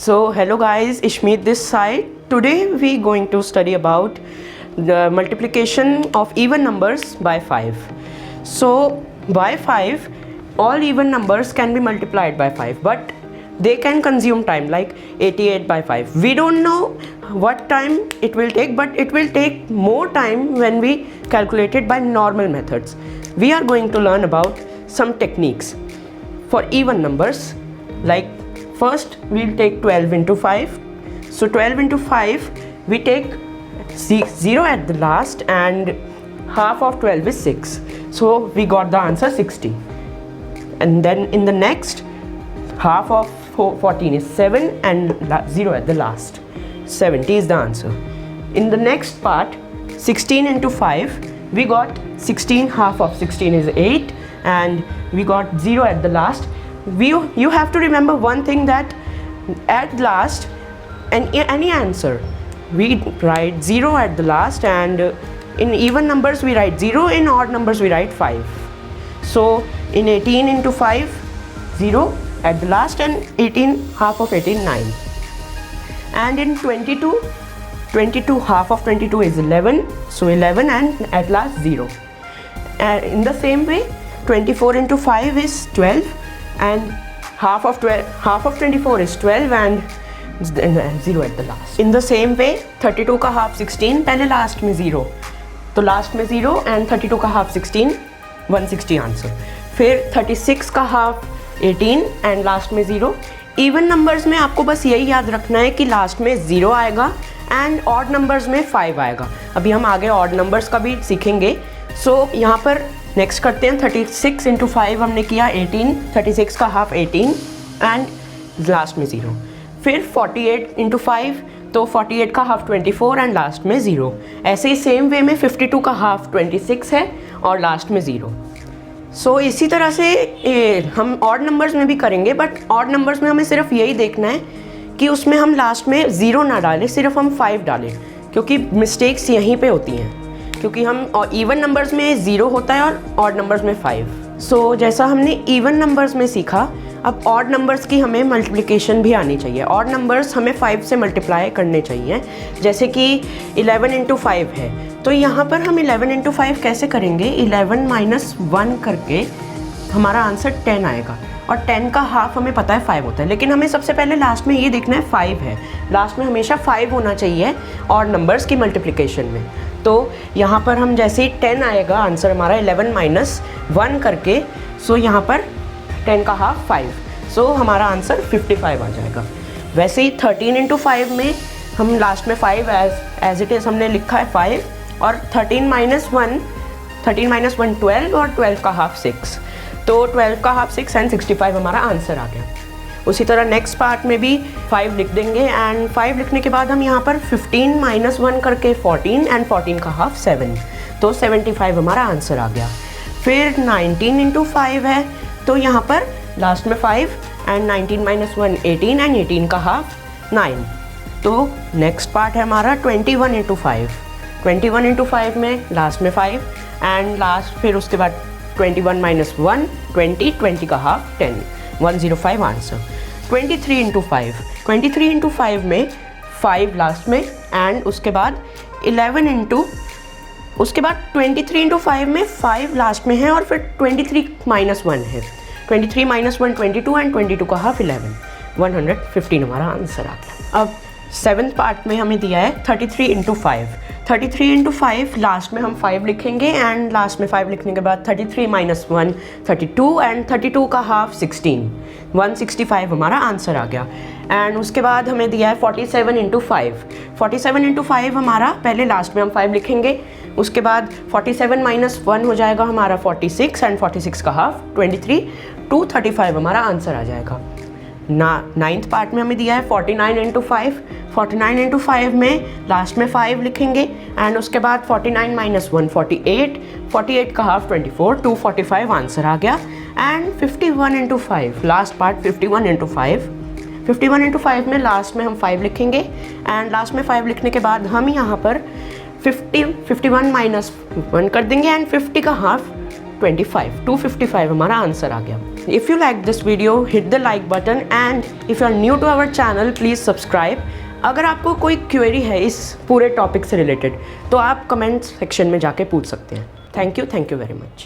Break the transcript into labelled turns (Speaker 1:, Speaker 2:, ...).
Speaker 1: So hello guys, Ishmeet this side. Today we going to study about the multiplication of even numbers by 5. So by 5, all even numbers can be multiplied by 5, but they can consume time, like 88 by 5. We don't know what time it will take, but it will take more time when we calculate it by normal methods. We are going to learn about some techniques for even numbers. Like first we'll take 12 into 5. So 12 into 5, we take 0 at the last, and half of 12 is 6. So we got the answer 60. And then in the next, half of 14 is 7 and 0 at the last. 70 is the answer. In the next part, 16 into 5, we got 16, half of 16 is 8, and we got 0 at the last. You have to remember one thing, that at last, any answer, we write 0 at the last, and in even numbers we write 0, in odd numbers we write 5. So in 18 into 5, 0 at the last, and 18, half of 18, 9. And in 22, half of 22 is 11, so 11 and at last 0. And in the same way, 24 into 5 is 12, and half of 24 is 12 and 0 at the last. In the same way, 32 का half 16, पहले last में 0, तो last में 0, and 32 का half 16, 160 answer. फिर 36 का half 18 and last में 0. Even numbers में आपको बस यही याद रखना है कि लास्ट में 0 आएगा एंड ऑड नंबर्स में 5 आएगा. अभी हम आगे ऑड नंबर्स का भी सीखेंगे. सो यहाँ पर नेक्स्ट करते हैं. 36 इंटू 5 हमने किया 18, 36 का हाफ 18 एंड लास्ट में 0. फिर 48 इंटू 5, तो 48 का हाफ 24 एंड लास्ट में 0. ऐसे ही सेम वे में 52 का हाफ 26 है और लास्ट में 0. सो इसी तरह से हम ऑड नंबर्स में भी करेंगे, बट ऑड नंबर्स में हमें सिर्फ यही देखना है कि उसमें हम लास्ट में 0 ना डालें, सिर्फ हम 5 डालें, क्योंकि मिस्टेक्स यहीं पे होती हैं, क्योंकि हम इवन नंबर्स में 0 होता है और ऑड नंबर्स में 5. सो जैसा हमने इवन नंबर्स में सीखा, अब ऑड नंबर्स की हमें मल्टीप्लिकेशन भी आनी चाहिए. ऑड नंबर्स हमें 5 से मल्टीप्लाई करने चाहिए. जैसे कि 11 इंटू 5 है, तो यहाँ पर हम 11 इंटू 5 कैसे करेंगे? 11 माइनस 1 करके हमारा आंसर 10 आएगा, और 10 का हाफ हमें पता है 5 होता है. लेकिन हमें सबसे पहले लास्ट में ये देखना है 5 है, लास्ट में हमेशा 5 होना चाहिए ऑड नंबर्स की मल्टीप्लिकेशन में. तो यहाँ पर हम जैसे ही 10 आएगा आंसर हमारा 11 माइनस 1 करके, सो यहाँ पर 10 का हाफ 5, सो हमारा आंसर 55 आ जाएगा. वैसे ही 13 इंटू 5 में हम लास्ट में 5 एज इट इज़ हमने लिखा है 5, और 13 माइनस 1 12, और 12 का हाफ 6, तो 12 का हाफ 6 एंड 65 हमारा आंसर आ गया. उसी तरह नेक्स्ट पार्ट में भी 5 लिख देंगे, एंड 5 लिखने के बाद हम यहाँ पर 15 माइनस 1 करके 14, एंड 14 का हाफ 7, तो 75 हमारा आंसर आ गया. फिर 19 इंटू 5 है, तो यहाँ पर लास्ट में 5 एंड 19 माइनस 1 18, एंड 18 का हाफ 9. तो नेक्स्ट पार्ट है हमारा 21 इंटू 5. 21 इंटू 5 में लास्ट में 5 एंड लास्ट, फिर उसके बाद 21 माइनस 1 20, 20 का हाफ 10, 105 आंसर. 23 इंटू 5. 23 इंटू 5 में 5 लास्ट में, एंड उसके बाद 11 इंटू, उसके बाद 23 इंटू 5 में 5 लास्ट में है, और फिर 23 माइनस 1 है. 23 माइनस 1 22, एंड 22 का हाफ 11, 115 हमारा आंसर आ गया. अब 7th पार्ट में हमें दिया है 33 इंटू 5. 33 इंटू 5 लास्ट में हम 5 लिखेंगे, एंड लास्ट में 5 लिखने के बाद 33 माइनस 1 32, एंड 32 का हाफ 16, 165 हमारा आंसर आ गया. एंड उसके बाद हमें दिया है 47 इंटू 5. 47 इंटू 5 हमारा, पहले लास्ट में हम 5 लिखेंगे, उसके बाद 47 माइनस 1 हो जाएगा हमारा 46, एंड 46 का हाफ 23, 235 हमारा आंसर आ जाएगा. 9th पार्ट में हमें दिया है 49 इंटू 5. 49 इंटू 5 में लास्ट में 5 लिखेंगे, एंड उसके बाद 49 माइनस 1 48, 48 का हाफ 24, 245 आंसर आ गया. And 51 into 5, last part 51 into 5. 51 into 5 में लास्ट में हम 5 लिखेंगे, एंड लास्ट में 5 लिखने के बाद हम यहाँ पर 51 माइनस 1 कर देंगे, एंड 50 का हाफ 25, 255 हमारा आंसर आ गया. If you like this video, hit the like button and if you are new to our channel, please subscribe. अगर आपको कोई क्वेरी है इस पूरे टॉपिक से रिलेटेड तो आप कमेंट सेक्शन में जाके पूछ सकते हैं. Thank you very much.